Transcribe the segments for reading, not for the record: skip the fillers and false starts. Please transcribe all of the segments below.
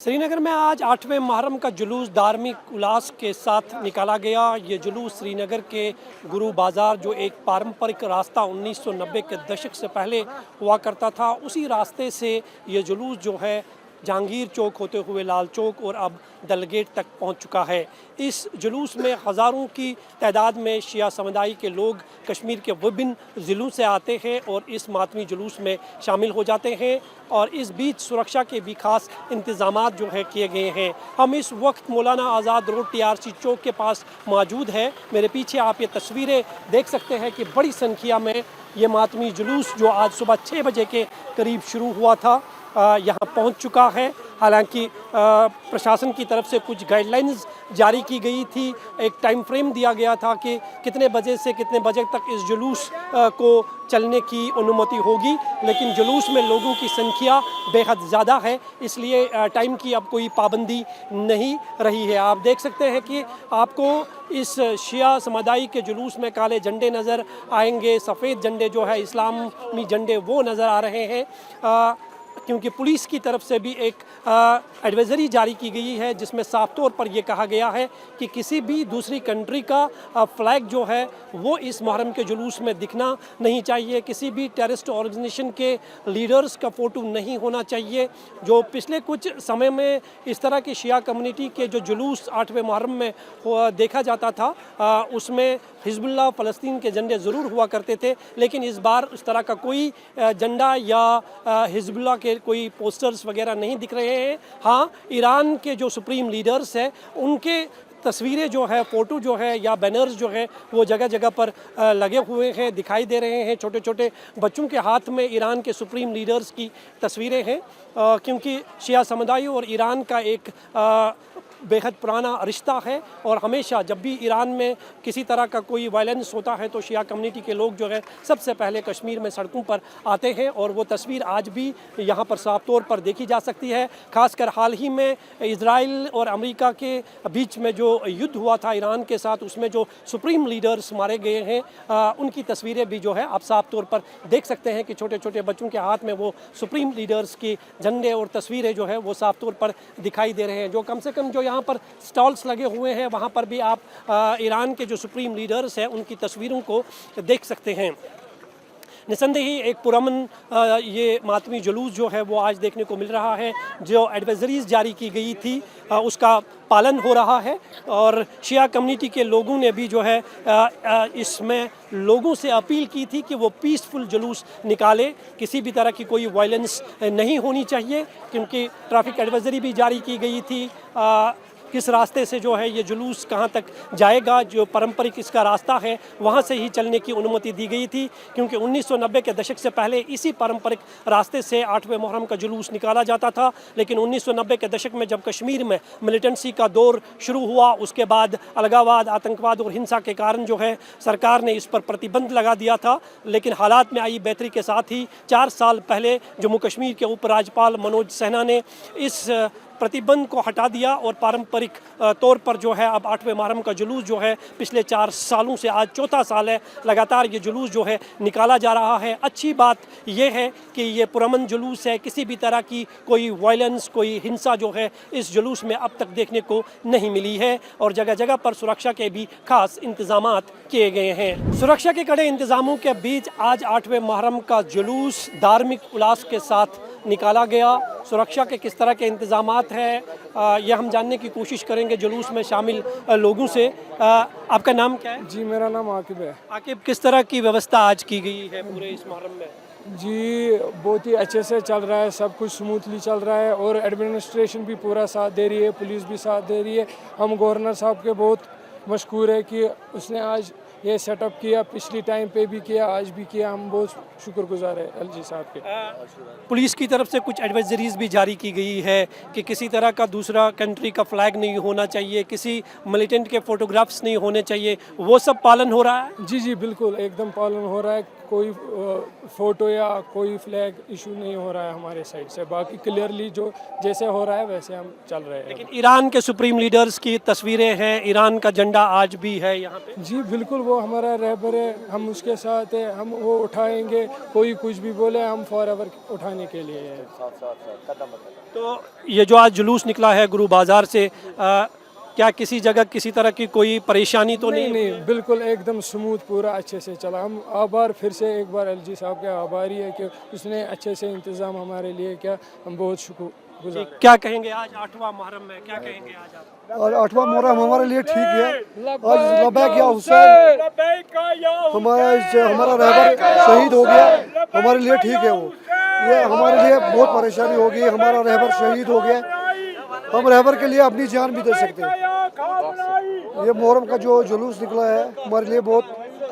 श्रीनगर में आज 8वें मुहर्रम का जुलूस धार्मिक उल्लास के साथ निकाला गया। ये जुलूस श्रीनगर के गुरु बाज़ार, जो एक पारंपरिक रास्ता 1990 के दशक से पहले हुआ करता था, उसी रास्ते से ये जुलूस जो है जहांगीर चौक होते हुए लाल चौक और अब दलगेट तक पहुंच चुका है। इस जुलूस में हज़ारों की तादाद में शिया समुदाय के लोग कश्मीर के विभिन्न ज़िलों से आते हैं और इस मातमी जुलूस में शामिल हो जाते हैं। और इस बीच सुरक्षा के भी खास इंतज़ामात जो है किए गए हैं। हम इस वक्त मौलाना आज़ाद रोड TRC चौक के पास मौजूद है। मेरे पीछे आप ये तस्वीरें देख सकते हैं कि बड़ी संख्या में ये मातमी जुलूस जो आज सुबह 6 बजे के करीब शुरू हुआ था, यहाँ पहुँच चुका है। हालांकि प्रशासन की तरफ से कुछ गाइडलाइंस जारी की गई थी, एक टाइम फ्रेम दिया गया था कि कितने बजे से कितने बजे तक इस जुलूस को चलने की अनुमति होगी, लेकिन जुलूस में लोगों की संख्या बेहद ज़्यादा है, इसलिए टाइम की अब कोई पाबंदी नहीं रही है। आप देख सकते हैं कि आपको इस शिया समुदाय के जुलूस में काले झंडे नज़र आएंगे, सफ़ेद झंडे जो है इस्लामी झंडे वो नज़र आ रहे हैं, क्योंकि पुलिस की तरफ से भी एक एडवाइज़री जारी की गई है जिसमें साफ तौर पर यह कहा गया है कि किसी भी दूसरी कंट्री का फ्लैग जो है वो इस मुहर्रम के जुलूस में दिखना नहीं चाहिए। किसी भी टेररिस्ट ऑर्गेनाइजेशन के लीडर्स का फ़ोटो नहीं होना चाहिए। जो पिछले कुछ समय में इस तरह की शिया कम्युनिटी के जो जुलूस 8वें मुहर्रम में देखा जाता था, उसमें हिजबुल्लाह फ़लस्तीन के झंडे ज़रूर हुआ करते थे, लेकिन इस बार उस तरह का कोई झंडा या हिजबुल्लाह के कोई पोस्टर्स वगैरह नहीं दिख रहे हैं। हाँ, ईरान के जो सुप्रीम लीडर्स हैं उनके तस्वीरें जो है, फ़ोटो जो है या बैनर्स जो है वो जगह जगह पर लगे हुए हैं, दिखाई दे रहे हैं। छोटे छोटे बच्चों के हाथ में ईरान के सुप्रीम लीडर्स की तस्वीरें हैं, क्योंकि शिया समुदाय और ईरान का एक बेहद पुराना रिश्ता है और हमेशा जब भी ईरान में किसी तरह का कोई वायलेंस होता है तो शिया कम्युनिटी के लोग जो है सबसे पहले कश्मीर में सड़कों पर आते हैं, और वो तस्वीर आज भी यहाँ पर साफ तौर पर देखी जा सकती है। खासकर हाल ही में इजराइल और अमेरिका के बीच में जो युद्ध हुआ था ईरान के साथ, उसमें जो सुप्रीम लीडर्स मारे गए हैं, उनकी तस्वीरें भी जो है आप साफ तौर पर देख सकते हैं कि छोटे छोटे बच्चों के हाथ में वो सुप्रीम लीडर्स की झंडे और तस्वीरें जो है वो साफ तौर पर दिखाई दे रहे हैं। जो कम से कम जो यहाँ पर स्टॉल्स लगे हुए हैं वहाँ पर भी आप ईरान के जो सुप्रीम लीडर्स हैं उनकी तस्वीरों को देख सकते हैं। निसंदेही एक पुरअमन ये मातमी जुलूस जो है वो आज देखने को मिल रहा है। जो एडवाइजरीज जारी की गई थी उसका पालन हो रहा है, और शिया कम्युनिटी के लोगों ने भी जो है इसमें लोगों से अपील की थी कि वो पीसफुल जुलूस निकाले, किसी भी तरह की कोई वायलेंस नहीं होनी चाहिए, क्योंकि ट्रैफिक एडवाइजरी भी जारी की गई थी। किस रास्ते से जो है ये जुलूस कहाँ तक जाएगा, जो पारंपरिक इसका रास्ता है वहाँ से ही चलने की अनुमति दी गई थी, क्योंकि 1990 के दशक से पहले इसी पारंपरिक रास्ते से 8वें मुहर्रम का जुलूस निकाला जाता था। लेकिन 1990 के दशक में जब कश्मीर में मिलिटेंसी का दौर शुरू हुआ, उसके बाद अलगावाद, आतंकवाद और हिंसा के कारण जो है सरकार ने इस पर प्रतिबंध लगा दिया था। लेकिन हालात में आई बेहतरी के साथ ही 4 साल पहले जम्मू कश्मीर के उपराज्यपाल मनोज सिन्हा ने इस प्रतिबंध को हटा दिया और पारंपरिक तौर पर जो है अब 8वें मुहर्रम का जुलूस जो है पिछले 4 सालों से आज चौथा साल है लगातार ये जुलूस जो है निकाला जा रहा है। अच्छी बात ये है कि ये पुरअमन जुलूस है, किसी भी तरह की कोई वायलेंस, कोई हिंसा जो है इस जुलूस में अब तक देखने को नहीं मिली है, और जगह जगह पर सुरक्षा के भी खास इंतजामात किए गए हैं। सुरक्षा के कड़े इंतजामों के बीच आज 8वें मुहर्रम का जुलूस धार्मिक उल्लास के साथ निकाला गया। सुरक्षा के किस तरह के इंतजामात हैं यह हम जानने की कोशिश करेंगे जुलूस में शामिल लोगों से। आपका नाम क्या है? जी, मेरा नाम आकिब है। आकिब, किस तरह की व्यवस्था आज की गई है पूरे इस मुहर्रम में? जी, बहुत ही अच्छे से चल रहा है, सब कुछ स्मूथली चल रहा है और एडमिनिस्ट्रेशन भी पूरा साथ दे रही है, पुलिस भी साथ दे रही है। हम गवर्नर साहब के बहुत मशकूर है कि उसने आज ये सेटअप किया, पिछली टाइम पे भी किया, आज भी किया। हम बहुत शुक्रगुजार है LG साहब के। पुलिस की तरफ से कुछ एडवाइजरीज भी जारी की गई है कि किसी तरह का दूसरा कंट्री का फ्लैग नहीं होना चाहिए, किसी मिलिटेंट के फोटोग्राफ्स नहीं होने चाहिए, वो सब पालन हो रहा है? जी जी, बिल्कुल एकदम पालन हो रहा है। कोई फ़ोटो या कोई फ्लैग इशू नहीं हो रहा है हमारे साइड से। बाकी क्लियरली जो जैसे हो रहा है वैसे हम चल रहे हैं। लेकिन ईरान के सुप्रीम लीडर्स की तस्वीरें हैं, ईरान का झंडा आज भी है यहाँ पे। जी बिल्कुल, वो हमारा रहबर है, हम उसके साथ है, हम वो उठाएंगे। कोई कुछ भी बोले, हम फॉरएवर उठाने के लिए है। तो ये जो आज जुलूस निकला है गुरु बाजार से, क्या किसी जगह किसी तरह की कोई परेशानी तो नहीं? नहीं, बिल्कुल एकदम स्मूथ, पूरा अच्छे से चला। हम आभार फिर से एक बार एलजी साहब के आभारी है कि उसने अच्छे से इंतज़ाम हमारे लिए किया। हम बहुत शुक्रगुजार। क्या कहेंगे आज 8वां मुहर्रम है, क्या कहेंगे आज आप? और 8वां मुहर्रम हमारे लिए ठीक है। आज लबैक या हुसैन, हमारा रहबर शहीद हो गया, हमारे लिए ठीक है। वो ये हमारे लिए बहुत परेशानी हो गई, हमारा रहबर शहीद हो गया। हम रहबर के लिए अपनी जान भी दे सकते हैं। ये मुहर्रम का जो जुलूस निकला है हमारे लिए बहुत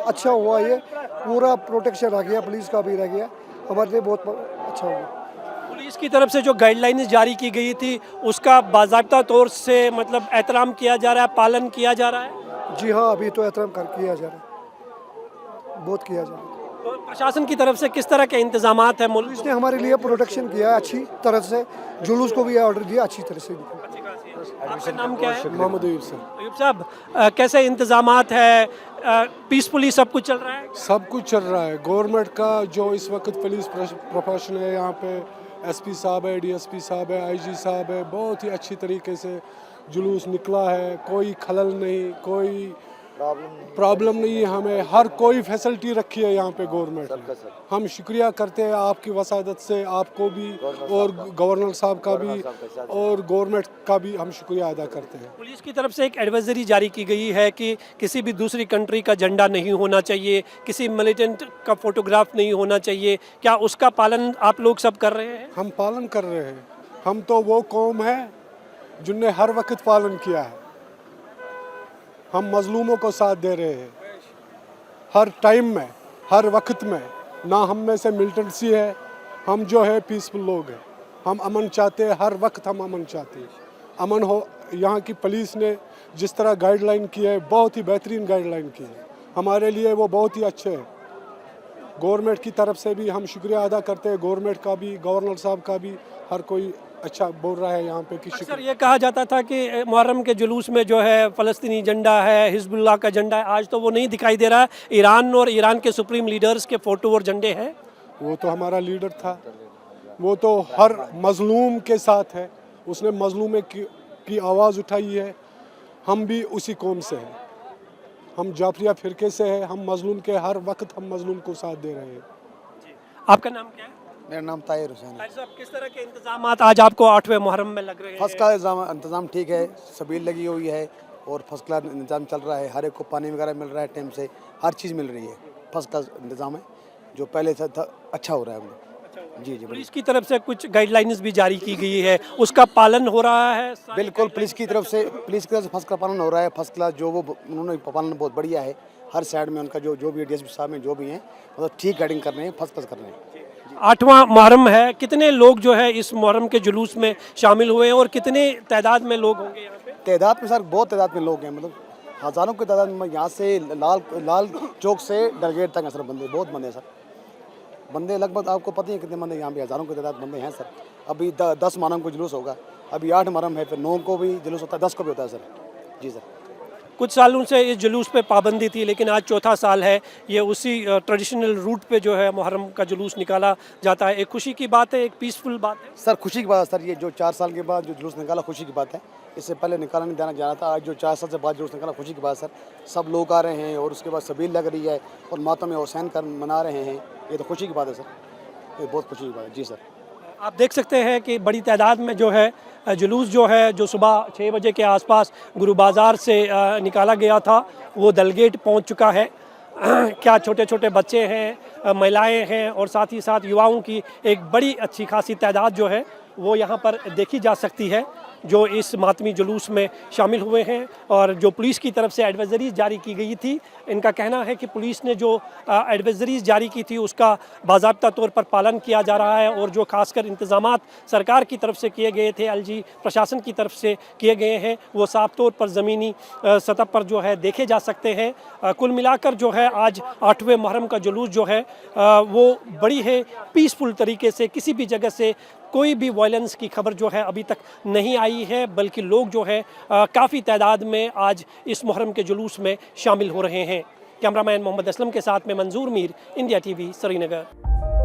अच्छा हुआ। ये पूरा प्रोटेक्शन रह गया, पुलिस का भी रह गया, हमारे लिए बहुत अच्छा हुआ। पुलिस की तरफ से जो गाइडलाइंस जारी की गई थी उसका बाज़ाब्ता तौर से मतलब एहतराम किया जा रहा है, पालन किया जा रहा है? जी हाँ, अभी तो एहतराम किया जा रहा है, बहुत किया जा रहा है। तो प्रशासन की तरफ से किस तरह के इंतजामात हैं? पुलिस ने हमारे लिए प्रोटेक्शन किया अच्छी तरह से, जुलूस को भी ऑर्डर दिया अच्छी तरह से। आपका नाम क्या है? मोहम्मद अयूब सर। अयूब साहब, कैसे इंतजामात है? पीसफुली सब कुछ चल रहा है? सब कुछ चल रहा है। गवर्नमेंट का जो इस वक्त पुलिस प्रोफेशन है, यहाँ पे एसपी साहब है, डीएसपी साहब है, आईजी साहब है, बहुत ही अच्छी तरीके से जुलूस निकला है। कोई खलल नहीं, कोई प्रॉब्लम नहीं है। हमें हर कोई फैसिलिटी रखी है यहाँ पे गवर्नमेंट ने। हम शुक्रिया करते हैं आपकी वसादत से, आपको भी और गवर्नर साहब का भी और गवर्नमेंट का भी हम शुक्रिया अदा करते हैं। पुलिस की तरफ से एक एडवाइजरी जारी की गई है कि किसी भी दूसरी कंट्री का झंडा नहीं होना चाहिए, किसी मिलिटेंट का फोटोग्राफ नहीं होना चाहिए। क्या उसका पालन आप लोग सब कर रहे हैं? हम पालन कर रहे हैं। हम तो वो कौम है जिनने हर वक्त पालन किया है। हम मजलूमों को साथ दे रहे हैं हर टाइम में, हर वक्त में। ना हम में से मिलिटेंसी है, हम जो है पीसफुल लोग हैं। हम अमन चाहते हैं, हर वक्त हम अमन चाहते हैं। अमन हो। यहाँ की पुलिस ने जिस तरह गाइडलाइन की है, बहुत ही बेहतरीन गाइडलाइन की है, हमारे लिए वो बहुत ही अच्छे हैं। गवर्नमेंट की तरफ से भी हम शुक्रिया अदा करते हैं, गवर्नमेंट का भी, गवर्नर साहब का भी। हर कोई अच्छा बोल रहा है यहाँ पे कि अक्सर ये कहा जाता था कि मुहर्रम के जुलूस में जो है फ़लस्तीनी झंडा है, हिजबुल्लाह का झंडा है। आज तो वो नहीं दिखाई दे रहा है। ईरान और ईरान के सुप्रीम लीडर्स के फ़ोटो और झंडे हैं। वो तो हमारा लीडर था, वो तो हर मजलूम के साथ है। उसने मजलूम की आवाज़ उठाई है। हम भी उसी कौम से हैं, हम जाफरिया फ़िरके से हैं। हम मजलूम के हर वक्त हम मजलूम को साथ दे रहे हैं। आपका नाम क्या है? मेरा नाम ताहिर हुसैन है। ताहिर साहब, किस तरह के इंतजामात आज आपको 8वें मुहर्रम में लग रहे हैं? फर्स्ट क्लास इंतज़ाम ठीक है, सबील लगी हुई है और फर्स्ट क्लास इंतज़ाम चल रहा है। हर एक को पानी वगैरह मिल रहा है, टाइम से हर चीज़ मिल रही है। फर्स्ट क्लास इंतज़ाम है, जो पहले से था अच्छा हो रहा है। जी जी, पुलिस की तरफ से कुछ गाइडलाइंस भी जारी की गई है, उसका पालन हो रहा है? बिल्कुल, पुलिस की तरफ से फर्स्ट क्लास पालन हो रहा है। फर्स्ट क्लास जो वो उन्होंने पालन बहुत बढ़िया है। हर साइड में उनका जो भी डीएसपी साहब हैं, जो भी हैं, मतलब ठीक गाइडिंग कर रहे हैं, फर्स्ट क्लास कर रहे हैं। 8वां मुहर्रम है, कितने लोग जो है इस मुहर्रम के जुलूस में शामिल हुए हैं और कितने तादाद में लोग होंगे यहाँ पे? तादाद में सर बहुत तादाद में लोग हैं, मतलब हज़ारों की तादाद में। यहाँ से लाल चौक से डलगेट तक है सर, बंदे बहुत बंदे हैं सर। बंदे लगभग आपको पता ही है कितने बंदे यहाँ पे, हज़ारों की तादाद बंदे हैं सर। अभी 10 मुहर्रम को जुलूस होगा, अभी 8 मुहर्रम है, फिर 9 को भी जुलूस होता है, 10 को भी होता है सर। जी सर। कुछ सालों से इस जुलूस पे पाबंदी थी, लेकिन आज चौथा साल है ये उसी ट्रेडिशनल रूट पे जो है मुहर्रम का जुलूस निकाला जाता है। एक खुशी की बात है, एक पीसफुल बात है। सर खुशी की बात है सर, ये जो 4 साल के बाद जो जुलूस निकाला खुशी की बात है। इससे पहले निकाला नहीं जाना जा रहा था, आज जो 4 साल से बाद जुलूस निकाला खुशी की बात सर। सब लोग आ रहे हैं और उसके बाद सबील लग रही है और मातम हुसैन कर मना रहे हैं। ये तो खुशी की बात है सर, ये बहुत खुशी की बात है। जी सर। आप देख सकते हैं कि बड़ी तादाद में जो है जुलूस जो है, जो सुबह 6 बजे के आसपास गुरु बाज़ार से निकाला गया था, वो दलगेट पहुंच चुका है। क्या छोटे छोटे बच्चे हैं, महिलाएं हैं और साथ ही साथ युवाओं की एक बड़ी अच्छी खासी तादाद जो है वो यहाँ पर देखी जा सकती है। जो इस मातमी जुलूस में शामिल हुए हैं। और जो पुलिस की तरफ से एडवाइजरीज जारी की गई थी, इनका कहना है कि पुलिस ने जो एडवाइजरीज जारी की थी उसका बाज़ाब्ता तौर पर पालन किया जा रहा है, और जो खासकर इंतज़ामात सरकार की तरफ से किए गए थे, एलजी प्रशासन की तरफ से किए गए हैं, वो साफ तौर पर ज़मीनी सतह पर जो है देखे जा सकते हैं। कुल मिलाकर जो है आज 8वें मुहर्रम का जुलूस जो है वो बड़ी है पीसफुल तरीके से, किसी भी जगह से कोई भी वायलेंस की खबर जो है अभी तक नहीं आई है, बल्कि लोग जो है काफ़ी तादाद में आज इस मुहर्रम के जुलूस में शामिल हो रहे हैं। कैमरामैन मोहम्मद असलम के साथ में मंजूर मीर, इंडिया टीवी, श्रीनगर।